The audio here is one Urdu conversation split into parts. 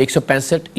165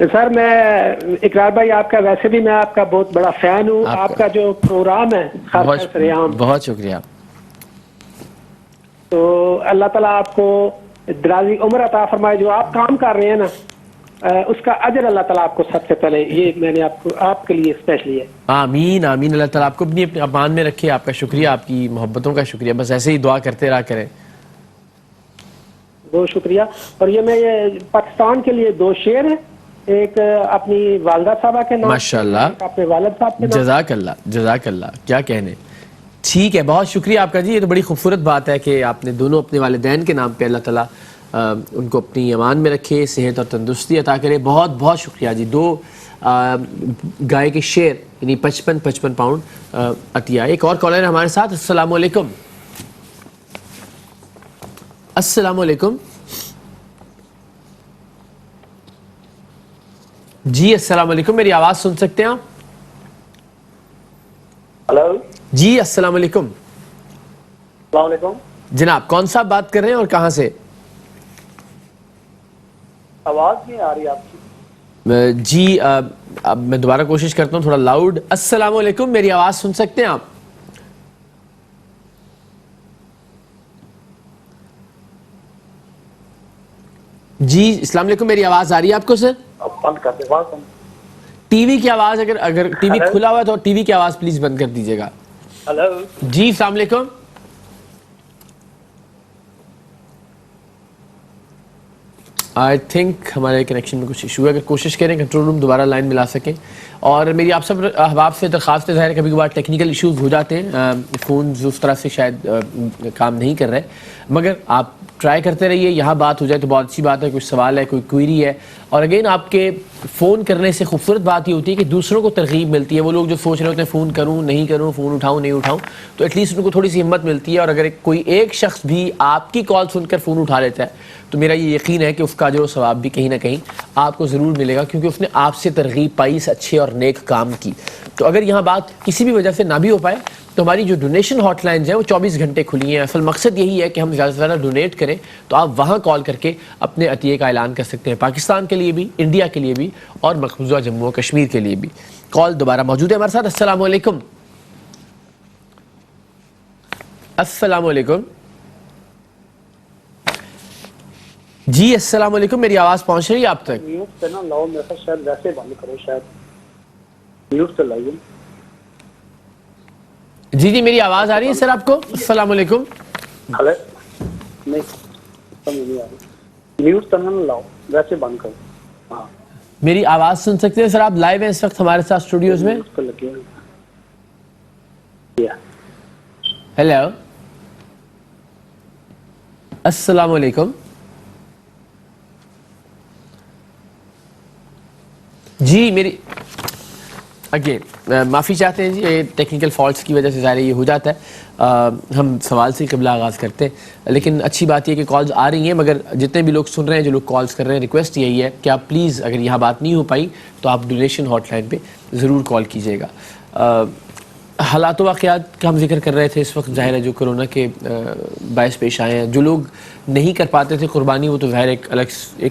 سر میں اقرار بھائی آپ کا ویسے بھی میں آپ کا بہت بڑا فین ہوں. آپ کا جو پروگرام ہے خاص کر سریام, بہت شکریہ. تو اللہ تعالیٰ آپ کو درازی عمر عطا فرمائے. جو آپ کام کر رہے ہیں نا اس کا اجر اللہ تعالیٰ آپ کو سب سے پہلے یہ میں نے آپ کے لیے اسپیشلی ہے. آمین آمین. اللہ تعالیٰ آپ کو اپنی امان میں رکھے. آپ کا شکریہ, آپ کی محبتوں کا شکریہ. بس ایسے ہی دعا کرتے رہا کریں. بہت شکریہ. اور یہ پاکستان کے لیے 2 شعر ہیں, ایک اپنی والدہ صاحبہ کے نام, ماشاءاللہ, ایک اپنے والد صاحب کے نام. جزاک اللہ جزاک اللہ, کیا کہنے. ٹھیک ہے, بہت شکریہ آپ کا جی. یہ تو بڑی خوبصورت بات ہے کہ آپ نے دونوں اپنے والدین کے نام پہ اللہ تعالیٰ ان کو اپنی امان میں رکھے, صحت اور تندرستی عطا کرے. بہت بہت شکریہ جی. 2 گائے کے شعر یعنی 55 پاؤنڈ عطیہ. ایک اور کالر ہے ہمارے ساتھ. السلام علیکم. السلام علیکم جی. السلام علیکم, میری آواز سن سکتے ہیں آپ؟ ہلو جی السلام علیکم. السلام علیکم جناب کون صاحب بات کر رہے ہیں اور کہاں سے؟ آواز نہیں آ رہی آپ کی. جی اب میں دوبارہ کوشش کرتا ہوں, تھوڑا لاؤڈ. السلام علیکم, میری آواز سن سکتے ہیں آپ؟ جی السلام علیکم, میری آواز آ رہی ہے آپ کو سر؟ بند کر دیں آواز. ٹی وی کی آواز, اگر ٹی وی کھلا ہوا ہے تو ٹی وی کی آواز پلیز بند کر دیجیے گا. ہلو جی السلام علیکم. آئی تھنک ہمارے کنیکشن میں کچھ ایشو ہے. اگر کوشش کریں کنٹرول روم دوبارہ لائن ملا سکیں. اور میری آپ سب احباب سے درخواست ہے, ظاہر ہے کبھی کبھار ٹیکنیکل ایشوز ہو جاتے ہیں, فونز اس طرح سے شاید کام نہیں کر رہے, مگر آپ ٹرائی کرتے رہیے. یہاں بات ہو جائے تو بہت اچھی بات ہے. کوئی سوال ہے, کوئی کوئری ہے, اور اگین آپ کے فون کرنے سے خوبصورت بات یہ ہوتی ہے کہ دوسروں کو ترغیب ملتی ہے. وہ لوگ جو سوچ رہے ہوتے ہیں فون کروں نہیں کروں, فون اٹھاؤں نہیں اٹھاؤں, تو ایٹ لیسٹ ان کو تھوڑی سی ہمت ملتی ہے. اور اگر کوئی ایک شخص بھی آپ کی کال سن کر فون اٹھا لیتا ہے تو میرا یہ یقین ہے کہ اس کا اجر و ثواب بھی کہیں نہ کہیں آپ کو ضرور ملے گا, کیونکہ اس نے آپ سے ترغیب پائی اس اچھے اور نیک کام کی. تو اگر یہاں بات کسی بھی وجہ سے نہ بھی ہو پائے تو ہماری جو ڈونیشن ہاٹ لائنز ہیں وہ 24 گھنٹے کھلی ہیں. اصل مقصد یہی ہے کہ ہم زیادہ سے زیادہ ڈونیٹ کریں, تو آپ وہاں کال کر کے اپنے عطیے کا اعلان کر سکتے ہیں, پاکستان کے لیے بھی, انڈیا کے لیے بھی, اور مقبوضہ جموں و کشمیر کے لیے بھی. کال دوبارہ موجود ہے ہمارے ساتھ. السلام علیکم. السلام علیکم جی. السلام علیکم, میری آواز پہنچ رہی ہے آپ تک؟ میوٹ سے نہ لاؤ, میرا شاید ویسے بند کرو, شاید میوٹ سے لائیے. جی جی میری آواز آ رہی ہے سر آپ کو؟ السلام علیکم. ہلو نہیں سمجھ نہیں آ رہی. میوٹ سے نہ لاؤ, ویسے بند کرو. ہاں میری آواز سن سکتے ہیں سر آپ؟ لائیو ہیں اس وقت ہمارے ساتھ اسٹوڈیوز میں. میوٹ پہ لگے ہیں. ہیلو السلام علیکم. جی میری اگین معافی چاہتے ہیں جی, یہ ٹیکنیکل فالٹس کی وجہ سے ظاہر یہ ہو جاتا ہے. ہم سوال سے قبلہ آغاز کرتے ہیں, لیکن اچھی بات یہ کہ کالز آ رہی ہیں, مگر جتنے بھی لوگ سن رہے ہیں, جو لوگ کالز کر رہے ہیں, ریکویسٹ یہی ہے کہ آپ پلیز اگر یہاں بات نہیں ہو پائی تو آپ ڈونیشن ہاٹ لائن پہ ضرور کال کیجیے گا. حالات و واقعات کا ہم ذکر کر رہے تھے اس وقت, ظاہر ہے جو کرونا کے باعث پیش آئے ہیں. جو لوگ نہیں کر پاتے تھے قربانی, وہ تو ظاہر ایک الگ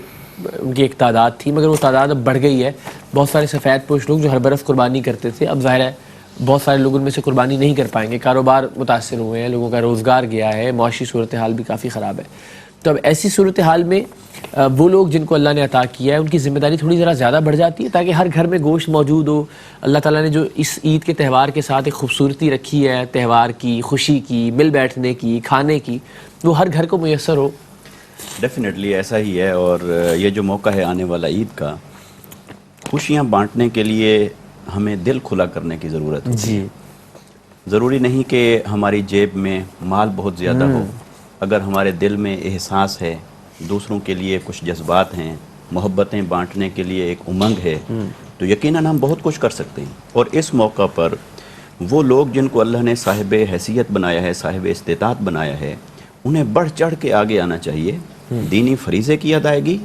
ان کی ایک تعداد تھی, مگر وہ تعداد اب بڑھ گئی ہے. بہت سارے سفید پوش لوگ جو ہر برف قربانی کرتے تھے, اب ظاہر ہے بہت سارے لوگ ان میں سے قربانی نہیں کر پائیں گے. کاروبار متاثر ہوئے ہیں, لوگوں کا روزگار گیا ہے, معاشی صورتحال بھی کافی خراب ہے. تو اب ایسی صورتحال میں وہ لوگ جن کو اللہ نے عطا کیا ہے ان کی ذمہ داری تھوڑی ذرا زیادہ بڑھ جاتی ہے, تاکہ ہر گھر میں گوشت موجود ہو. اللہ تعالیٰ نے جو اس عید کے تہوار کے ساتھ ایک خوبصورتی رکھی ہے, تہوار کی, خوشی کی, مل بیٹھنے کی, کھانے کی, وہ ہر گھر کو میسر ہو. ڈیفینیٹلی ایسا ہی ہے. اور یہ جو موقع ہے آنے والا عید کا, خوشیاں بانٹنے کے لیے ہمیں دل کھلا کرنے کی ضرورت ہے. جی ضروری نہیں کہ ہماری جیب میں مال بہت زیادہ ہو, اگر ہمارے دل میں احساس ہے, دوسروں کے لیے کچھ جذبات ہیں, محبتیں بانٹنے کے لیے ایک امنگ ہے, تو یقیناً ہم بہت کچھ کر سکتے ہیں. اور اس موقع پر وہ لوگ جن کو اللہ نے صاحب حیثیت بنایا ہے, صاحب استطاعت بنایا ہے, انہیں بڑھ چڑھ کے آگے آنا چاہیے. دینی فریضے کی ادائیگی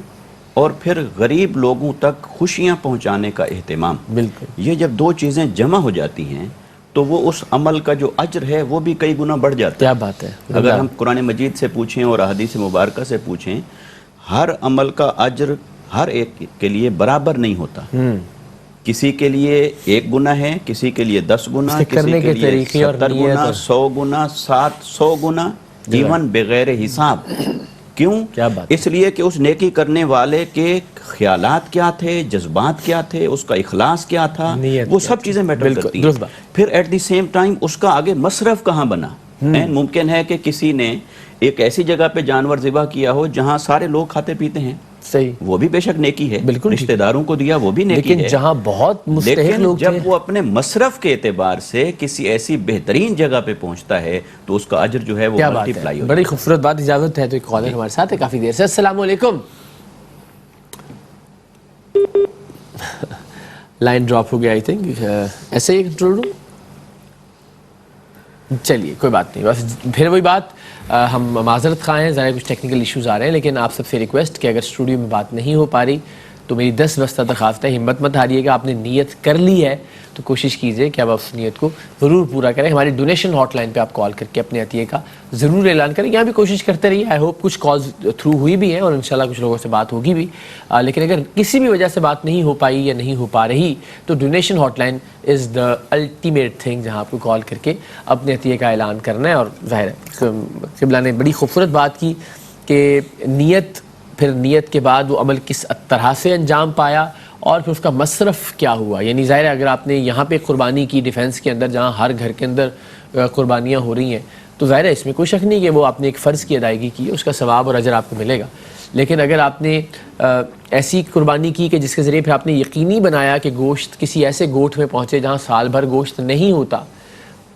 اور پھر غریب لوگوں تک خوشیاں پہنچانے کا اہتمام. بالکل, یہ جب 2 چیزیں جمع ہو جاتی ہیں تو وہ اس عمل کا جو اجر ہے وہ بھی کئی گنا بڑھ جاتا ہے. کیا بات ہے. اگر ہم قرآن مجید سے پوچھیں اور احادیث مبارکہ سے پوچھیں, ہر عمل کا اجر ہر ایک کے لیے برابر نہیں ہوتا. کسی کے لیے 1 گنا ہے, کسی کے لیے 10 گنا, کسی کے لیے 70 گنا, 100 گنا, 700 گنا, ایون بغیر حساب. کیوں؟ اس لیے کہ اس نیکی کرنے والے کے خیالات کیا تھے, جذبات کیا تھے, اس کا اخلاص کیا تھا, وہ سب چیزیں میٹر کرتی ہیں. پھر ایٹ دی سیم ٹائم اس کا آگے مصرف کہاں بنا. ممکن ہے کہ کسی نے ایک ایسی جگہ پہ جانور ذبح کیا ہو جہاں سارے لوگ کھاتے پیتے ہیں, صحیح, وہ بھی بے شک نیکی ہے. رشتہ داروں کو دیا وہ بھی نیکی ہے. لیکن جہاں بہت مستحق لوگ جب وہ اپنے مصرف کے اعتبار سے کسی ایسی بہترین جگہ پہ پہنچتا ہے تو اس کا اجر جو ہے وہ ملٹی پلائی ہوتا ہے. بڑی خوبصورت بات. اجازت ہے تو ایک کالر ہمارے ساتھ ہے کافی دیر سے. السلام علیکم. لائن ڈراپ ہو گیا آئی تھنک. ایسے ہی کنٹرول روم. چلیے کوئی بات نہیں, بس پھر وہی بات, ہم معذرت خواہ ہیں, ظاہر کچھ ٹیکنیکل ایشوز آ رہے ہیں, لیکن آپ سب سے ریکویسٹ کہ اگر اسٹوڈیو میں بات نہیں ہو پا رہی تو میری 10 بستہ درخواست ہے, ہمت مت ہاریے گا. آپ نے نیت کر لی ہے تو کوشش کیجئے کہ اب آپ اس نیت کو ضرور پورا کریں. ہماری ڈونیشن ہاٹ لائن پہ آپ کال کر کے اپنے عطیے کا ضرور اعلان کریں. یہاں بھی کوشش کرتے رہیے. آئی ہوپ کچھ کالز تھرو ہوئی بھی ہیں اور انشاءاللہ کچھ لوگوں سے بات ہوگی بھی, لیکن اگر کسی بھی وجہ سے بات نہیں ہو پائی یا نہیں ہو پا رہی تو donation hotline is the ultimate thing, جہاں آپ کو کال کر کے اپنے عطیے کا اعلان کرنا ہے. اور ظاہر ہے قبلہ نے بڑی خوبصورت بات کی کہ نیت, پھر نیت کے بعد وہ عمل کس طرح سے انجام پایا اور پھر اس کا مصرف کیا ہوا. یعنی ظاہر ہے اگر آپ نے یہاں پہ قربانی کی ڈیفینس کے اندر, جہاں ہر گھر کے اندر قربانیاں ہو رہی ہیں, تو ظاہر ہے اس میں کوئی شک نہیں کہ وہ آپ نے ایک فرض کی ادائیگی کی, اس کا ثواب اور اجر آپ کو ملے گا. لیکن اگر آپ نے ایسی قربانی کی کہ جس کے ذریعے پھر آپ نے یقینی بنایا کہ گوشت کسی ایسے گوٹھ میں پہنچے جہاں سال بھر گوشت نہیں ہوتا,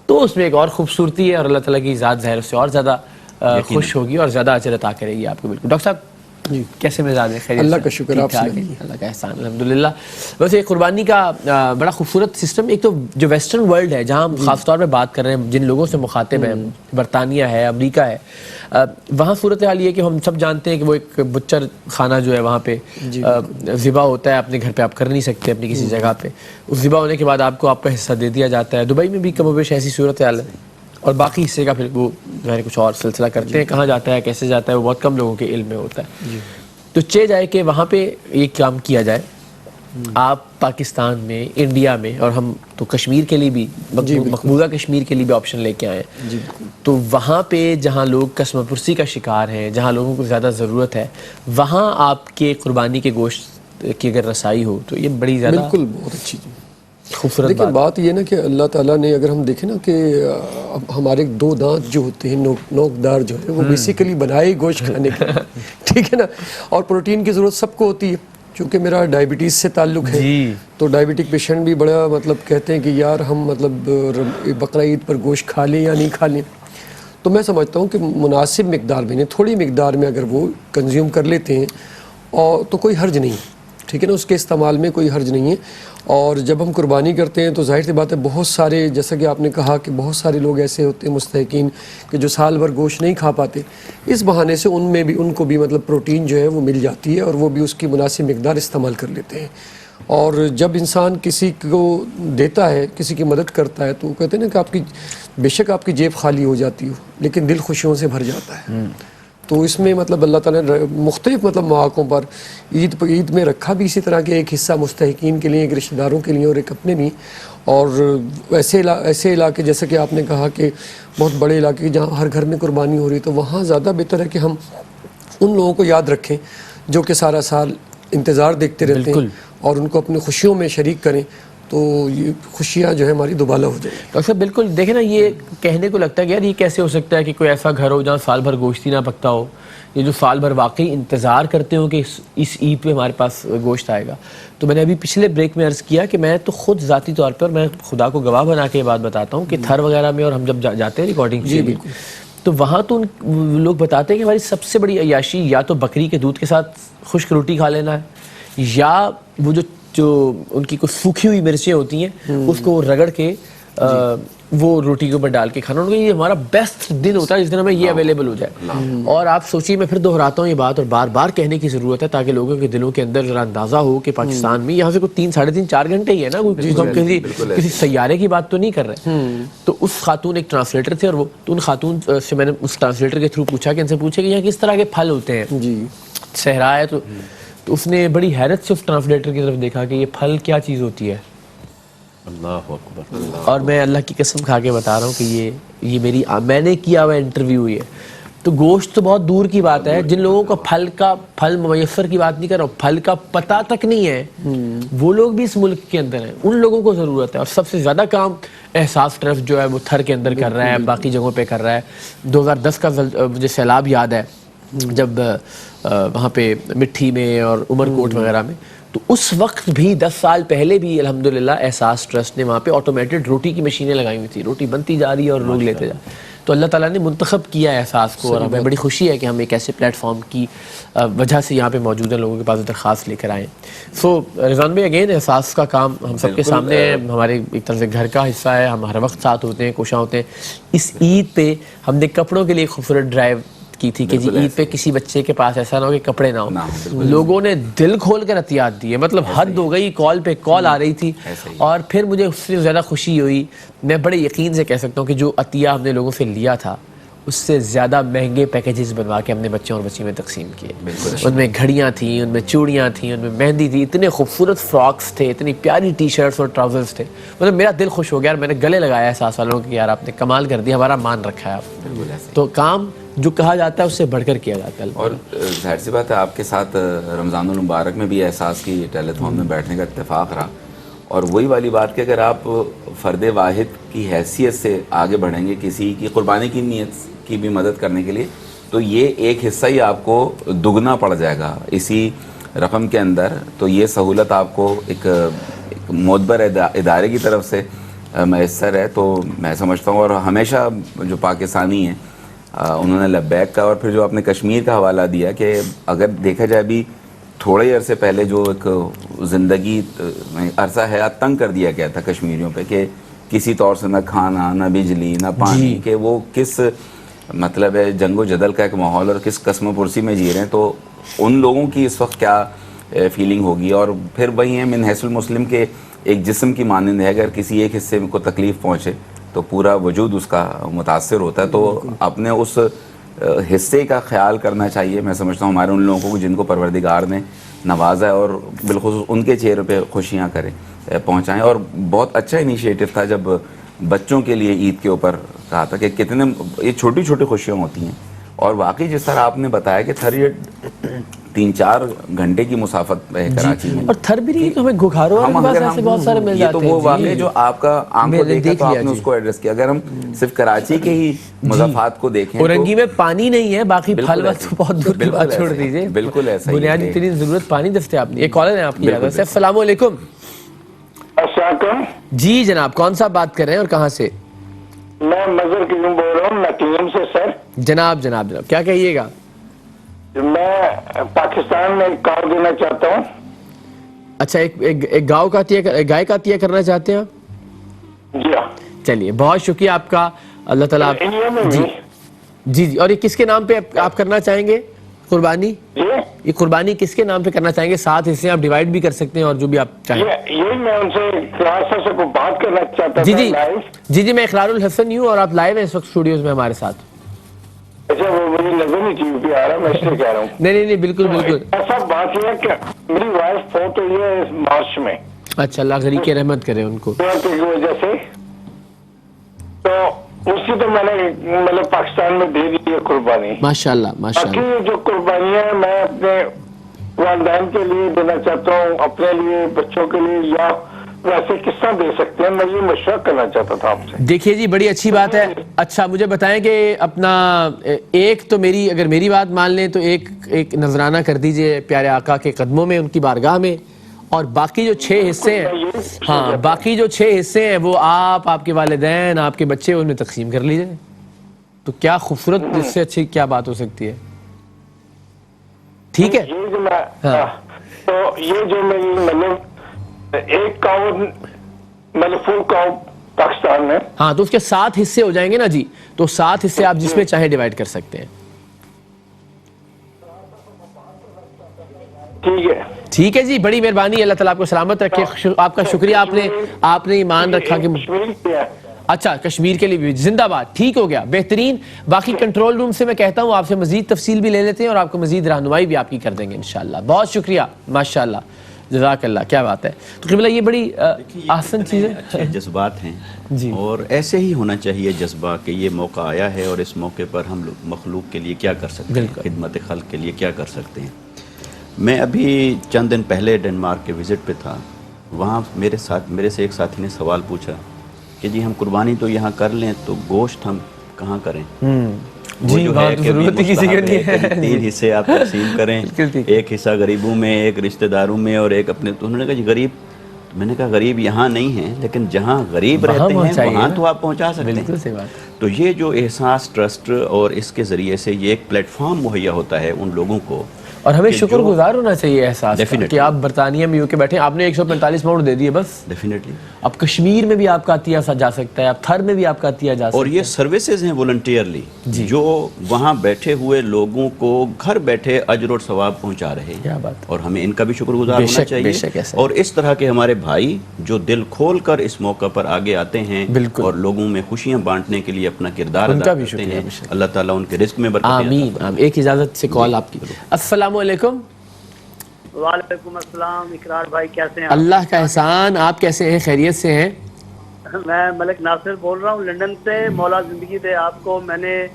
تو اس میں ایک اور خوبصورتی ہے اور اللہ تعالیٰ کی ذات ظاہر اس سے اور زیادہ خوش ہوگی اور زیادہ اجر عطا کرے گی آپ کو. بالکل. ڈاکٹر صاحب جی کیسے مزاج ہے؟ خیریت؟ اللہ کا شکر, آپ سے اللہ کا احسان الحمدللہ. ویسے قربانی کا بڑا خوبصورت سسٹم, ایک تو جو ویسٹرن ورلڈ ہے جہاں ہم خاص طور پہ بات کر رہے ہیں, جن لوگوں سے مخاطب ہیں, برطانیہ ہے, امریکہ ہے, وہاں صورتحال یہ کہ ہم سب جانتے ہیں کہ وہ ایک بچر خانہ جو ہے وہاں پہ ذبح ہوتا ہے. اپنے گھر پہ آپ کر نہیں سکتے اپنی کسی جگہ پہ, اس ذبح ہونے کے بعد آپ کو آپ کا حصہ دے دیا جاتا ہے. دبئی میں بھی کم و بیش ایسی صورتحال ہے, اور باقی حصے کا پھر وہ کچھ اور سلسلہ کرتے ہیں. کہاں جاتا ہے, کیسے جاتا ہے, وہ بہت کم لوگوں کے علم میں ہوتا ہے. تو چاہے جائے کہ وہاں پہ یہ کام کیا جائے. آپ پاکستان میں, انڈیا میں, اور ہم تو کشمیر کے لیے بھی, مقبوضہ کشمیر کے لیے بھی آپشن لے کے آئے ہیں, تو وہاں پہ جہاں لوگ قسم پرسی کا شکار ہیں, جہاں لوگوں کو زیادہ ضرورت ہے, وہاں آپ کے قربانی کے گوشت کی اگر رسائی ہو تو یہ بڑی زیادہ بالکل بہت اچھی خوبصورت لیکن بات یہ نا کہ اللہ تعالیٰ نے, اگر ہم دیکھیں نا کہ ہمارے 2 دانت جو ہوتے ہیں نوکدار جو ہے, وہ بیسیکلی بنائے گوشت کھانے کے لیے, ٹھیک ہے نا, اور پروٹین کی ضرورت سب کو ہوتی ہے. چونکہ میرا ڈائبٹیز سے تعلق ہے تو ڈائبٹک پیشنٹ بھی بڑا مطلب کہتے ہیں کہ یار ہم مطلب بقرہ عید پر گوشت کھا لیں یا نہیں کھا لیں. تو میں سمجھتا ہوں کہ مناسب مقدار میں, تھوڑی مقدار میں اگر وہ کنزیوم کر لیتے ہیں اور تو کوئی حرج نہیں, ٹھیک ہے نا, اس کے استعمال میں کوئی حرج نہیں ہے. اور جب ہم قربانی کرتے ہیں تو ظاہر سی بات ہے بہت سارے, جیسا کہ آپ نے کہا کہ بہت سارے لوگ ایسے ہوتے ہیں مستحقین کہ جو سال بھر گوشت نہیں کھا پاتے, اس بہانے سے ان کو بھی مطلب پروٹین جو ہے وہ مل جاتی ہے اور وہ بھی اس کی مناسب مقدار استعمال کر لیتے ہیں. اور جب انسان کسی کو دیتا ہے, کسی کی مدد کرتا ہے, تو وہ کہتے ہیں نا کہ آپ کی بے شک آپ کی جیب خالی ہو جاتی ہو لیکن دل خوشیوں سے بھر جاتا ہے. تو اس میں مطلب اللہ تعالیٰ نے مختلف مطلب مواقعوں پر عید میں رکھا بھی اسی طرح کے ایک حصہ مستحقین کے لیے, ایک رشتہ داروں کے لیے اور ایک اپنے لیے. اور ایسے علاقے جیسا کہ آپ نے کہا کہ بہت بڑے علاقے جہاں ہر گھر میں قربانی ہو رہی ہے, تو وہاں زیادہ بہتر ہے کہ ہم ان لوگوں کو یاد رکھیں جو کہ سارا سال انتظار دیکھتے رہتے ہیں اور ان کو اپنی خوشیوں میں شریک کریں, تو یہ خوشیاں جو ہے ہماری دوبالا ہو جائیں. ڈاکٹر صاحب بالکل دیکھیں نا, یہ کہنے کو لگتا ہے کہ یار یہ کیسے ہو سکتا ہے کہ کوئی ایسا گھر ہو جہاں سال بھر گوشت ہی نہ پکتا ہو, یہ جو سال بھر واقعی انتظار کرتے ہوں کہ اس عید پہ ہمارے پاس گوشت آئے گا. تو میں نے ابھی پچھلے بریک میں عرض کیا کہ میں تو خود ذاتی طور پر, میں خدا کو گواہ بنا کے یہ بات بتاتا ہوں کہ تھر وغیرہ میں اور ہم جب جاتے ہیں ریکارڈنگ کے لیے, تو وہاں تو لوگ بتاتے ہیں کہ ہماری سب سے بڑی عیاشی یا تو بکری کے دودھ کے ساتھ خشک روٹی کھا لینا ہے, یا وہ جو ان کی کچھ سوکھی ہوئی مرچیں ہوتی ہیں اس کو رگڑ کے وہ روٹی کے اوپر ڈال کے کھانا. یہ ہمارا بیسٹ دن ہوتا ہے جس دن ہمیں یہ اویلیبل ہو جائے. اور آپ سوچیے, میں پھر دہراتا ہوں یہ بات اور بار بار کہنے کی ضرورت ہے تاکہ لوگوں کے دلوں کے اندر ذرا اندازہ ہو کہ پاکستان میں یہاں سے کوئی 3 ساڑھے 3 4 گھنٹے ہی ہے نا, ہم کسی سیارے کی بات تو نہیں کر رہے. تو اس خاتون ایک ٹرانسلیٹر تھے, اور وہ تو ان خاتون سے میں نے اس ٹرانسلیٹر کے تھرو پوچھا کہ ان سے پوچھے کہ یہاں کس طرح کے پھل ہوتے ہیں, صحرا ہے تو تو اس نے بڑی حیرت سے اس ٹرانسلیٹر کی طرف دیکھا کہ یہ پھل کیا چیز ہوتی ہے. اللہ اکبر. اور میں اللہ کی قسم کھا کے بتا رہا ہوں کہ یہ میری میں نے کیا ہوا انٹرویو ہے. تو گوشت تو بہت دور کی بات ہے, جن لوگوں کو پھل میسر کی بات نہیں کر رہا ہوں, پھل کا پتہ تک نہیں ہے, وہ لوگ بھی اس ملک کے اندر ہیں, ان لوگوں کو ضرورت ہے. اور سب سے زیادہ کام احساس ٹرسٹ جو ہے وہ تھر کے اندر کر رہا ہے, باقی جگہوں پہ کر رہا ہے. 2010 کا مجھے سیلاب یاد ہے, جب وہاں پہ مٹھی میں اور عمر کوٹ وغیرہ میں, تو اس وقت بھی 10 سال پہلے بھی الحمدللہ احساس ٹرسٹ نے وہاں پہ آٹومیٹڈ روٹی کی مشینیں لگائی ہوئی تھی, روٹی بنتی جا رہی ہے اور لوگ لیتے جا. تو اللہ تعالیٰ نے منتخب کیا احساس کو, اور ہمیں بڑی خوشی ہے کہ ہم ایک ایسے پلیٹ فارم کی وجہ سے یہاں پہ موجود ہیں, لوگوں کے پاس درخواست لے کر آئے. سو رضوان بھائی اگین احساس کا کام ہم سب کے سامنے ہے, ہمارے ایک طرح سے گھر کا حصہ ہے, ہم ہر وقت ساتھ ہوتے ہیں, کوشاں ہوتے ہیں. اس عید پہ ہم نے کپڑوں کے لیے خوبصورت ڈرائیو کی تھی کہ جی عید پہ کسی بچے کے پاس ایسا نہ ہو کہ کپڑے نہ ہو. لوگوں نے دل کھول کر عطیات دیے, مطلب حد ہو گئی, کال پہ کال آ رہی تھی. اور پھر مجھے اس سے زیادہ خوشی ہوئی, میں بڑے یقین سے کہہ سکتا ہوں کہ جو عطیہ ہم نے لوگوں سے لیا تھا اس سے زیادہ مہنگے پیکیجز بنوا کے ہم نے بچوں اور بچی میں تقسیم کیے. ان میں گھڑیاں تھیں, ان میں چوڑیاں تھیں, ان میں مہندی تھی, اتنے خوبصورت فراکس تھے, اتنی پیاری ٹی شرٹس اور ٹراؤزرس تھے. مطلب میرا دل خوش ہو گیا, اور میں نے گلے لگایا احساس والوں کہ یار آپ نے کمال کر دیا, ہمارا مان رکھا ہے آپ. تو کام جو کہا جاتا ہے اس سے بڑھ کر کیا جاتا ہے. اور ظاہر سی بات ہے آپ کے ساتھ رمضان المبارک میں بھی احساس کی ٹیلی تھون میں بیٹھنے کا اتفاق رہا, اور وہی والی بات کہ اگر آپ فرد واحد کی حیثیت سے آگے بڑھیں گے کسی کی قربانی کی نیت کی بھی مدد کرنے کے لیے, تو یہ ایک حصہ ہی آپ کو دگنا پڑ جائے گا اسی رقم کے اندر. تو یہ سہولت آپ کو ایک معتبر ادارے کی طرف سے میسر ہے. تو میں سمجھتا ہوں, اور ہمیشہ جو پاکستانی ہیں انہوں نے لبیک کا, اور پھر جو آپ نے کشمیر کا حوالہ دیا کہ اگر دیکھا جائے بھی تھوڑے ہی عرصے پہلے جو ایک زندگی عرصہ حیات تنگ کر دیا گیا تھا کشمیریوں پہ, کہ کسی طور سے نہ کھانا نہ بجلی نہ پانی, کہ وہ کس مطلب ہے جنگ و جدل کا ایک ماحول اور کس قسم و پرسی میں جی رہے ہیں. تو ان لوگوں کی اس وقت کیا فیلنگ ہوگی. اور پھر وہی ہیں من حیث المسلم کے ایک جسم کی مانند ہے, اگر کسی ایک حصے کو تکلیف پہنچے تو پورا وجود اس کا متاثر ہوتا ہے. تو اپنے اس حصے کا خیال کرنا چاہیے. میں سمجھتا ہوں ہمارے ان لوگوں کو جن کو پروردگار نے نوازا ہے, اور بالخصوص ان کے چہرے پہ خوشیاں کریں, پہنچائیں. اور بہت اچھا انیشیٹو تھا جب بچوں کے لیے عید کے اوپر کہا تھا کہ کتنے یہ چھوٹی چھوٹی خوشیاں ہوتی ہیں. اور واقعی جس طرح آپ نے بتایا کہ تھر یہ 3-4 گھنٹے کی مسافت ہے کراچی میں, اور تھر بھی نہیں, ہمیں گھوگھاروں کے پاس ایسے بہت سارے مل جاتے ہیں. یہ تو وہ واقعی جو آپ کا آنکھ کو دیکھا تو آپ نے اس کو ایڈریس کیا. اگر ہم صرف کراچی کے ہی مضافات کو دیکھیں, اورنگی میں پانی نہیں ہے, باقی پھل وقت تو بہت دور کی بات چھوڑ دیجیے. بالکل ایسا بنیادی ترین ضرورت پانی دستیاب نہیں. ایک کالر ہے آپ کی اجازت سے. السلام علیکم. السلام علیکم. جی جناب, کون صاحب بات کر رہے ہیں اور کہاں سے؟ میں مظہر قیوم بول رہا ہوں نتیم سے. سر جناب جناب جناب کیا کہیے گا؟ میں پاکستان میں ایک کار دینا چاہتا ہوں. اچھا, ایک گاؤں کا گائے کا عطیہ کرنا چاہتے ہیں آپ؟ جی ہاں. چلیے بہت شکریہ آپ کا, اللہ تعالیٰ. جی جی جی. اور یہ کس کے نام پہ آپ کرنا چاہیں گے قربانی؟ یہ قربانی کس کے نام پہ کرنا چاہیں گے؟ 7 حصے آپ ڈیوائیڈ بھی کر سکتے ہیں اور جو بھی آپ چاہیں. یہی میں ان سے خلاصہ سے کوئی بات کرنا چاہتا جی تھا جی لائیو. جی جی, میں اقرار الحسن ہوں اور آپ لائیو ہیں اس وقت اسٹوڈیوز میں ہمارے ساتھ. اچھا, وہ مجھے نظر نہیں ٹی وی پہ آ رہا, میں اس لیے کہہ رہا ہوں. نہیں نہیں بالکل بالکل. ایسا بات یہ ہے کہ میری وائف فوت ہوئی ہے اس مارچ میں. اچھا, اللہ غریق رحمت کرے ان کو. کی وجہ سے تو اسی تو میں نے مطلب پاکستان میں دے دی ہے قربانی. ماشاءاللہ ماشاءاللہ. باقی جو قربانیاں ہیں میں اپنے والدین کے لیے دینا چاہتا ہوں, اپنے لیے, بچوں کے لیے, یا ویسے کس طرح دے سکتے ہیں, میں یہ مشورہ کرنا چاہتا تھا آپ سے. دیکھیے جی, بڑی اچھی بات ہے. اچھا مجھے بتائیں کہ اپنا ایک تو اگر میری بات مان لیں تو ایک نذرانہ کر دیجئے پیارے آقا کے قدموں میں, ان کی بارگاہ میں, اور باقی جو 6 حصے ہیں, ہاں باقی جو 6 حصے ہیں وہ آپ کے والدین, آپ کے بچے, ان میں تقسیم کر لیجئے. تو کیا خوبصورت, اس سے اچھی کیا بات ہو سکتی ہے؟ ٹھیک ہے. تو یہ جو میری مطلب ایک کاؤ مطلب فل کاؤ پاکستان میں, ہاں تو اس کے 7 حصے ہو جائیں گے نا جی. تو 7 حصے آپ جس میں چاہیں ڈیوائیڈ کر سکتے ہیں. ٹھیک ہے. ٹھیک ہے جی, بڑی مہربانی, اللہ تعالیٰ آپ کو سلامت رکھے. آپ کا شکریہ, آپ نے ایمان رکھا کہ اچھا کشمیر کے لیے بھی زندہ باد, ٹھیک ہو گیا, بہترین. باقی کنٹرول روم سے میں کہتا ہوں آپ سے مزید تفصیل بھی لے لیتے ہیں اور آپ کو مزید رہنمائی بھی آپ کی کر دیں گے انشاءاللہ. بہت شکریہ, ماشاءاللہ, جزاک اللہ, کیا بات ہے. تو قبلہ یہ بڑی آسان چیز ہے, اچھے جذبات ہیں جی, اور ایسے ہی ہونا چاہیے جذبہ کہ یہ موقع آیا ہے اور اس موقع پر ہم لوگ مخلوق کے لیے کیا کر سکتے ہیں, خدمت خلق کے لیے کیا کر سکتے ہیں. میں ابھی چند دن پہلے ڈنمارک کے وزٹ پہ تھا. وہاں میرے سے ایک ساتھی نے سوال پوچھا کہ جی ہم قربانی تو یہاں کر لیں تو گوشت ہم کہاں کریں. وہ جی جو وہاں ہے تو کہ ابھی ضرورت ہی کسی کو نہیں ہے. 3 حصے آپ تقسیم کریں, ایک حصہ غریبوں میں, ایک رشتہ داروں میں اور ایک اپنے. تو انہوں نے کہا جی غریب, میں نے کہا غریب یہاں نہیں ہیں لیکن جہاں غریب رہتے ہیں وہاں تو آپ پہنچا سکتے ہیں. بالکل صحیح بات. تو یہ جو احساس ٹرسٹ اور اس کے ذریعے سے یہ ایک پلیٹ فارم مہیا ہوتا ہے ان لوگوں کو, اور ہمیں شکر گزار ہونا چاہیے احساس کا کہ آپ برطانیہ میں UK بیٹھے, آپ نے 145 پاؤنڈ دے دیے بس. ڈیفینیٹلی. اب کشمیر میں بھی آپ کا عطیہ جا سکتا ہے, اب تھر میں بھی آپ کا عطیہ جا سکتا ہے. اور یہ سروسز ہیں والنٹیئرلی جو وہاں بیٹھے ہوئے لوگوں کو گھر بیٹھے اجر اور ثواب پہنچا رہے ہیں. کیا بات, اور ہمیں ان کا بھی شکر گزار ہونا چاہیے. اور اس طرح کے ہمارے بھائی جو دل کھول کر اس موقع پر آگے آتے ہیں اور لوگوں میں خوشیاں بانٹنے کے لیے اپنا کردار ادا کرتے ہیں, اللہ تعالیٰ ان کے رزق میں برکت عطا فرمائے. آمین. ایک اجازت سے کال آپ کی. السلام علیکم. وعلیکم السلام. اقرار بھائی کیسے ہیں؟ اللہ کا احسان, آپ کیسے ہیں, خیریت سے ہیں؟ میں ملک ناصر بول رہا ہوں لنڈن سے. مولا زندگی دے آپ کو. میں نے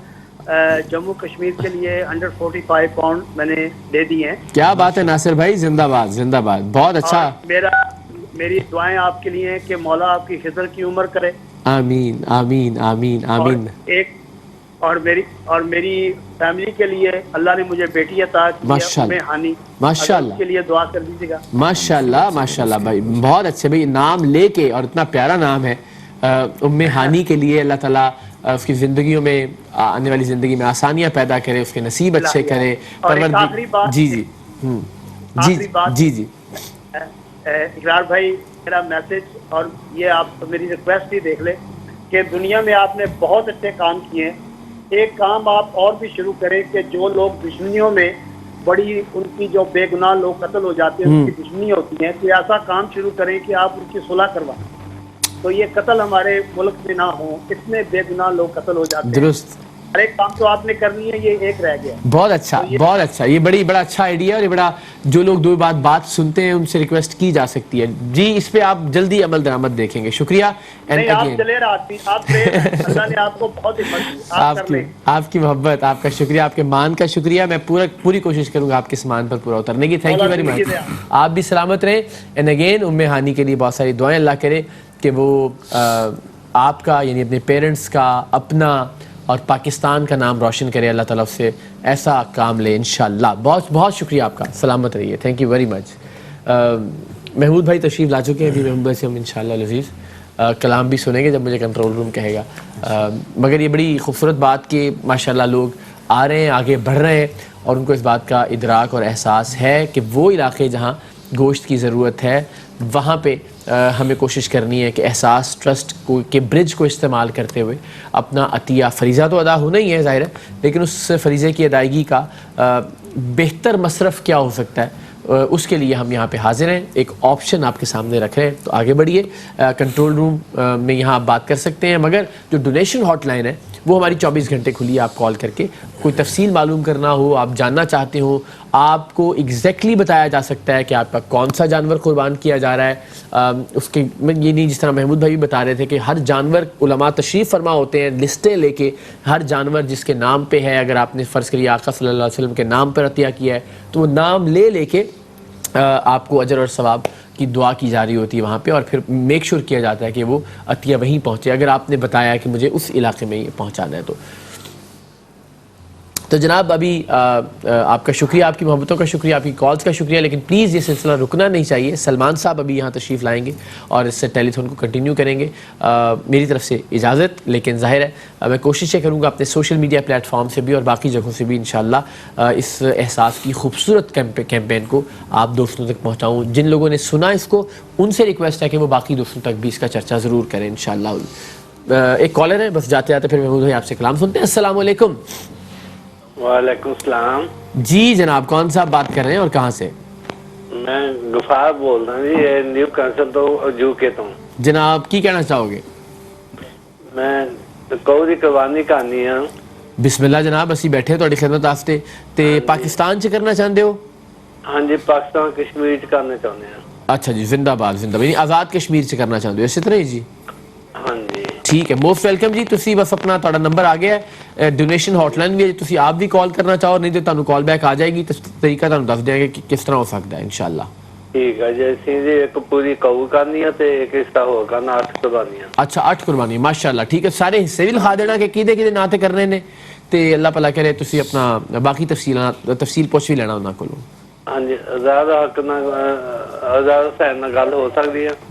جموں کشمیر کے لیے 145 پاؤنڈ میں نے دے دی ہیں. کیا بات ہے ناصر بھائی, زندہ باد, زندہ باد, بہت اچھا. میری دعائیں آپ کے لیے ہیں کہ مولا آپ کی خضر کی عمر کرے. آمین آمین آمین آمین. اور میری فیملی کے لیے اللہ نے مجھے بیٹی عطا کی ہے, ام ہانی. ماشاءاللہ, اس کے لیے دعا کر دیجیے گا. ماشاءاللہ ماشاءاللہ بھائی, بہت اچھے بھائی, نام لے کے, اور اتنا پیارا نام ہے ام ہانی کے لیے. اللہ تعالیٰ اس کی زندگیوں میں, آنے والی زندگی میں آسانیاں پیدا کرے, اس کے نصیب اچھے کرے. جی جی جی جی. اقرار بھائی میرا میسج اور یہ آپ میری ریکویسٹ ہی دیکھ لیں کہ دنیا میں آپ نے بہت اچھے کام کیے ہیں. ایک کام آپ اور بھی شروع کریں کہ جو لوگ دشمنیوں میں بڑی, ان کی جو بے گناہ لوگ قتل ہو جاتے ہیں, ان کی دشمنی ہوتی ہیں, تو ایسا کام شروع کریں کہ آپ ان کی صلح کروائیں, تو یہ قتل ہمارے ملک میں نہ ہوں. اتنے بے گناہ لوگ قتل ہو جاتے ہیں. درست. ہر ایک کام تو آپ نے کرنی ہے, یہ ایک رہ گیا. بہت اچھا, بہت اچھا. یہ بڑا اچھا آئیڈیا ہے, اور یہ بڑا, جو لوگ دو بات سنتے ہیں ان سے ریکویسٹ کی جا سکتی ہے. جی اس پہ آپ جلدی عمل درآمد دیکھیں گے. شکریہ. اللہ نے آپ کو بہت ہمت دی. آپ کی محبت, آپ کا شکریہ, آپ کے مان کا شکریہ. میں پوری کوشش کروں گا آپ کے سامان پر پورا اترنے کی. تھینک یو ویری مچ. آپ بھی سلامت رہیں. اینڈ اگین ام ہانی کے لیے بہت ساری دعائیں. اللہ کرے کہ وہ آپ کا, یعنی اپنے پیرنٹس کا, اپنا اور پاکستان کا نام روشن کرے. اللہ تعالیٰ سے ایسا کام لے انشاءاللہ. بہت بہت شکریہ آپ کا. سلامت رہیے. Thank you very much. Mahmood بھائی تشریف لا چکے ہیں ابھی. محمود بھائی سے ہم انشاءاللہ العزیز کلام بھی سنیں گے جب مجھے کنٹرول روم کہے گا. مگر یہ بڑی خوبصورت بات کہ ماشاءاللہ لوگ آ رہے ہیں, آگے بڑھ رہے ہیں, اور ان کو اس بات کا ادراک اور احساس ہے کہ وہ علاقے جہاں گوشت کی ضرورت ہے وہاں پہ ہمیں کوشش کرنی ہے کہ احساس ٹرسٹ کو کے برج کو استعمال کرتے ہوئے اپنا عطیہ, فریضہ تو ادا ہونا ہی ہے ظاہر ہے, لیکن اس فریضے کی ادائیگی کا بہتر مصرف کیا ہو سکتا ہے, اس کے لیے ہم یہاں پہ حاضر ہیں. ایک آپشن آپ کے سامنے رکھ رہے ہیں, تو آگے بڑھیے. کنٹرول روم میں یہاں آپ بات کر سکتے ہیں, مگر جو ڈونیشن ہاٹ لائن ہے وہ ہماری 24 گھنٹے کھلی ہے. آپ کال کر کے کوئی تفصیل معلوم کرنا ہو, آپ جاننا چاہتے ہو, آپ کو ایگزیکٹلی بتایا جا سکتا ہے کہ آپ کا کون سا جانور قربان کیا جا رہا ہے. اس کے یہ نہیں, جس طرح محمود بھائی بھی بتا رہے تھے کہ ہر جانور علماء تشریف فرما ہوتے ہیں لسٹیں لے کے, ہر جانور جس کے نام پہ ہے, اگر آپ نے فرض کریے آقا صلی اللہ علیہ وسلم کے نام پر عطیہ کیا ہے تو وہ نام لے کے آپ کو اجر اور ثواب کی دعا کی جا رہی ہوتی ہے وہاں پہ, اور پھر میک شور کیا جاتا ہے کہ وہ عطیہ وہیں پہنچے اگر آپ نے بتایا کہ مجھے اس علاقے میں یہ پہنچانا ہے. تو جناب ابھی آپ کا شکریہ, آپ کی محبتوں کا شکریہ, آپ کی کالز کا شکریہ, لیکن پلیز یہ سلسلہ رکنا نہیں چاہیے. سلمان صاحب ابھی یہاں تشریف لائیں گے اور اس سے ٹیلی تھون کو کنٹینیو کریں گے. میری طرف سے اجازت, لیکن ظاہر ہے میں کوششیں کروں گا اپنے سوشل میڈیا پلیٹ فارم سے بھی اور باقی جگہوں سے بھی انشاءاللہ اس احساس کی خوبصورت کیمپین کو آپ دوستوں تک پہنچاؤں. جن لوگوں نے سنا اس کو ان سے ریکویسٹ ہے کہ وہ باقی دوستوں تک بھی اس کا چرچا ضرور کریں انشاءاللہ. ایک کالر ہے, بس جاتے جاتے پھر محمود بھائی آپ سے کلام سنتے ہیں. السلام علیکم. وعلیکم السلام. جی جناب, کون صاحب بات کر رہے ہیں اور کہاں سے؟ میں غفار بول رہا ہوں جی, نیو کانسل تو جو کہتا ہوں. جناب کی کہنا چاہو گے؟ ਮੈਂ ਕਹੂ ਦੀ ਕੁਰਬਾਨੀ ਕਰਨੀ ਆ। ਬਿਸਮਿਲ੍ਲਾ ਜਨਾਬ, ਅਸੀਂ ਬੈਠੇ ਤੁਹਾਡੀ ਖਿਦਮਤ ਵਾਸਤੇ। ਤੇ ਪਾਕਿਸਤਾਨ 'ਚ ਕਰਨਾ ਚਾਹੁੰਦੇ ਹੋ? ਹਾਂਜੀ, ਪਾਕਿਸਤਾਨ ਕਸ਼ਮੀਰ 'ਚ ਕਰਨਾ ਚਾਹੁੰਦੇ ਆ। ਅੱਛਾ ਜੀ, ਜ਼ਿੰਦਾਬਾਦ ਜ਼ਿੰਦਾਬਾਦ, ਯਾਨੀ ਆਜ਼ਾਦ ਕਸ਼ਮੀਰ 'ਚ ਕਰਨਾ ਚਾਹੁੰਦੇ ਹੋ, ਇਸੇ ਤਰ੍ਹਾਂ ਹੀ ਜੀ? ਹਾਂਜੀ ਠੀਕ ਹੈ, ਮੋਸਟ ਵੈਲਕਮ ਜੀ। ਤੁਸੀਂ ਬਸ ਆਪਣਾ ਤੁਹਾਡਾ ਨੰਬਰ ਆ ਗਿਆ ਹੈ, ਡੋਨੇਸ਼ਨ ਹੌਟਲਾਈਨ ਵੀ ਹੈ, ਤੁਸੀਂ ਆਪ ਵੀ ਕਾਲ ਕਰਨਾ ਚਾਹੋ, ਨਹੀਂ ਤੇ ਤੁਹਾਨੂੰ ਕਾਲ ਬੈਕ ਆ ਜਾਏਗੀ, ਤੇ ਤਰੀਕਾ ਤੁਹਾਨੂੰ ਦੱਸ ਦਿਆਂਗੇ ਕਿ ਕਿਸ ਤਰ੍ਹਾਂ ਹੋ ਸਕਦਾ ਹੈ ਇਨਸ਼ਾਅੱਲਾ। ਠੀਕ ਹੈ ਜੀ। ਅਸੀਂ ਜੀ ਇੱਕ ਪੂਰੀ ਕਹੂ ਕਰਨੀ ਆ ਤੇ ਇੱਕ ਹਿੱਸਾ ਹੋਰ ਕਰਨਾ, 8 ਕੁਰਬਾਨੀਆਂ। ਅੱਛਾ, 8 ਕੁਰਬਾਨੀ, ਮਾਸ਼ਾਅੱਲਾ। ਠੀਕ ਹੈ, ਸਾਰੇ ਹਿੱਸੇ ਵੀ ਲਿਖਾ ਦੇਣਾ ਕਿ ਕਿਹਦੇ ਕਿਹਦੇ ਨਾਂ ਤੇ ਕਰਨੇ ਨੇ, ਤੇ ਅੱਲਾਹ ਭਲਾ ਕਰੇ ਤੁਸੀਂ ਆਪਣਾ ਬਾਕੀ ਤਫਸੀਲ ਪੁੱਛ ਵੀ ਲੈਣਾ ਉਹਨਾਂ ਕੋਲੋਂ। ਹਾਂਜੀ, ਆਜ਼ਾਦ ਹੱਕ ਨਾਲ ਆਜ਼ਾਦ ਹੁਸੈਨ ਨਾਲ ਗੱਲ ਹੋ ਸਕਦੀ ਹੈ?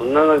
ਉਹਨਾਂ ਨਾਲ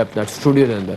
ਆਪਣਾ ਸਟੂਡੀਓ ਦੇ ਅੰਦਰ।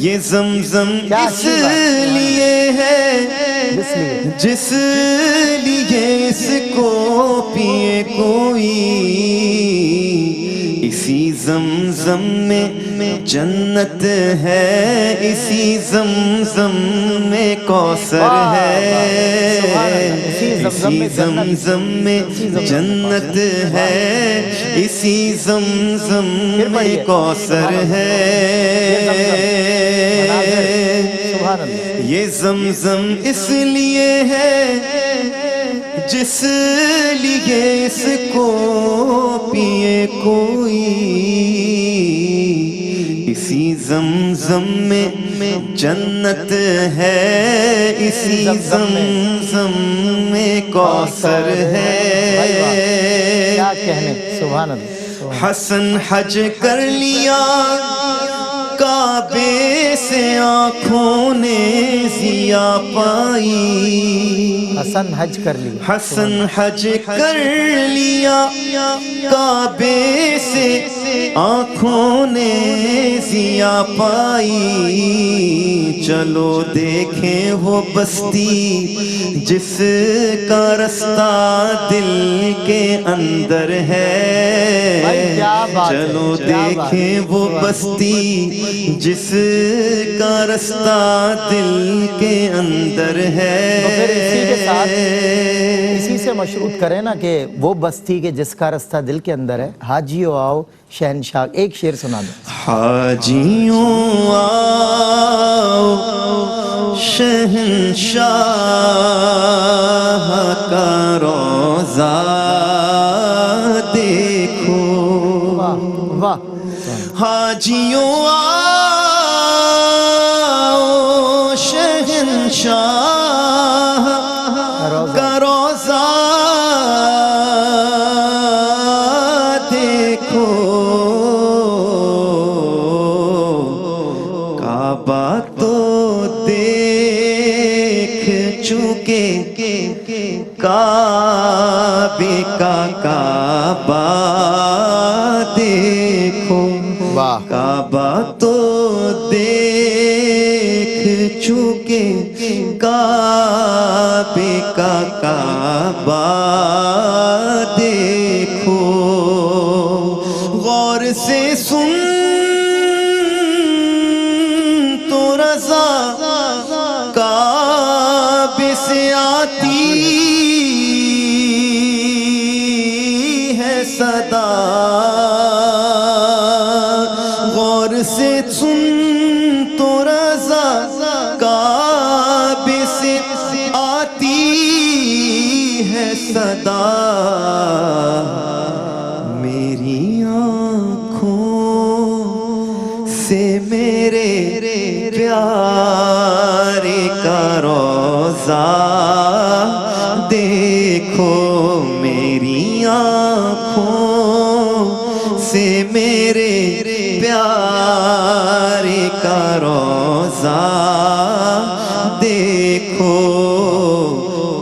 یہ زمزم اس لیے ہے جس لیے اس کو پیے کوئی اسی زمزم میں جنت ہے اسی زمزم میں کوثر ہے اسی زمزم میں جنت ہے اسی زمزم میں کوثر ہے یہ زمزم اس لیے ہے جس لیے اس کو پیے کوئی اسی زمزم میں جنت ہے اسی زمزم میں کوثر ہے کیا کہنے سبحان اللہ حسن حج کر لیا کعبے سے آنکھوں نے ضیا پائی حسن حج کر لیا حسن حج کر لیا کعبے سے آنکھوں نے ضیا پائی چلو دیکھیں وہ بستی جس کا رستہ دل کے اندر ہے چلو دیکھیں وہ بستی جس کا رستہ دل کے اندر ہے اسی سے مشروط کریں نا کہ وہ بستی کے جس کا رستہ دل کے اندر ہے حاجیوں آؤ شہنشاہ ایک شعر سنا دو حاجیوں آؤ شہنشاہ کا روضہ دیکھو واہ حاجیوں آؤ شہنشاہ کا روضہ دیکھو کعبہ تو دیکھ چکے کعبے کا کعبہ دیکھو کعبہ تو دیکھ چکے کعبے کا کعبہ دیکھو غور سے سن تو رضا کعبے سے آتی ہے صدا غور سے سن تو رضا کعبے سے آتی ہے صدا میری آنکھوں سے میرے پیارے کا روضہ دیکھو میری آنکھوں سے میرے پیارے کا روضہ دیکھو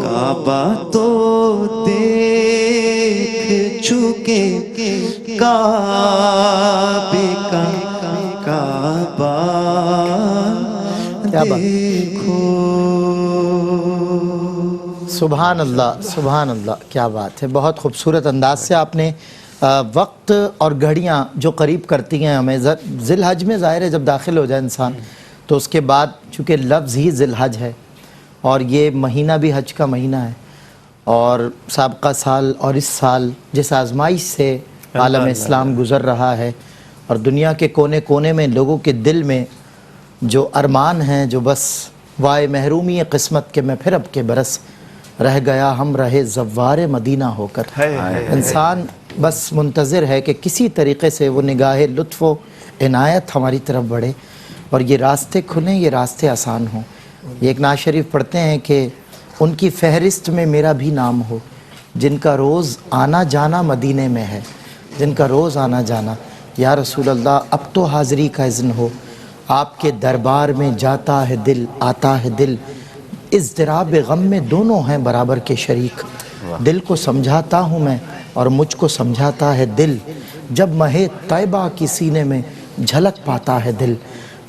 کعبہ تو دیکھ چکے کعبے کا کعبہ دیکھو سبحان اللہ کیا بات ہے بہت خوبصورت انداز سے آپ نے وقت اور گھڑیاں جو قریب کرتی ہیں ہمیں ذی الحج میں ظاہر ہے جب داخل ہو جائے انسان تو اس کے بعد چونکہ لفظ ہی ذی الحج ہے اور یہ مہینہ بھی حج کا مہینہ ہے اور سابقہ سال اور اس سال جس آزمائش سے عالم اسلام گزر رہا ہے اور دنیا کے کونے کونے میں لوگوں کے دل میں جو ارمان ہیں جو بس وائے محرومی قسمت کے میں پھر اب کے برس رہ گیا ہم رہے زوار مدینہ ہو کر انسان بس منتظر ہے کہ کسی طریقے سے وہ نگاہ لطف و عنایت ہماری طرف بڑھے اور یہ راستے کھلیں یہ راستے آسان ہوں یہ ایک نعت شریف پڑھتے ہیں کہ ان کی فہرست میں میرا بھی نام ہو جن کا روز آنا جانا مدینے میں ہے جن کا روز آنا جانا یا رسول اللہ اب تو حاضری کا اذن ہو آپ کے دربار میں جاتا ہے دل آتا ہے دل اضطراب غم میں دونوں ہیں برابر کے شریک دل کو سمجھاتا ہوں میں اور مجھ کو سمجھاتا ہے دل جب مہ طیبہ کی سینے میں جھلک پاتا ہے دل